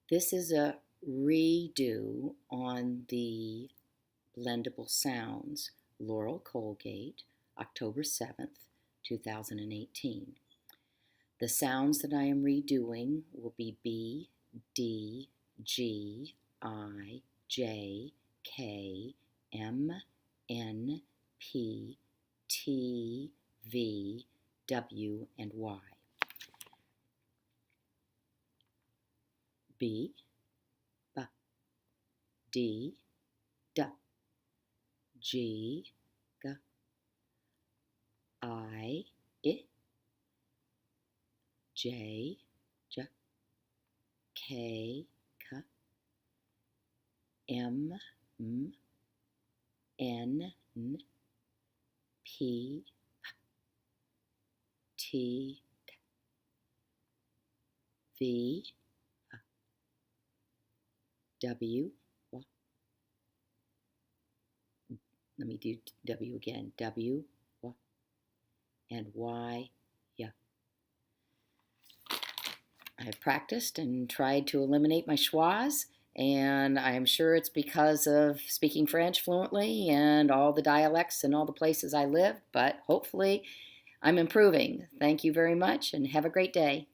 This is a redo on the blendable sounds, Laurel Colgate, October 7th, 2018. The sounds that I am redoing will be B, D, G, I, J, K, M, N, P, T, V, W, and Y. B, B, D, D, G, G, I, J, J, K, K, M, M, N, N, P, T, V, W, let me do W again, W, and Y, yeah. I have practiced and tried to eliminate my schwas, and I'm sure it's because of speaking French fluently and all the dialects and all the places I lived, but hopefully I'm improving. Thank you very much and have a great day.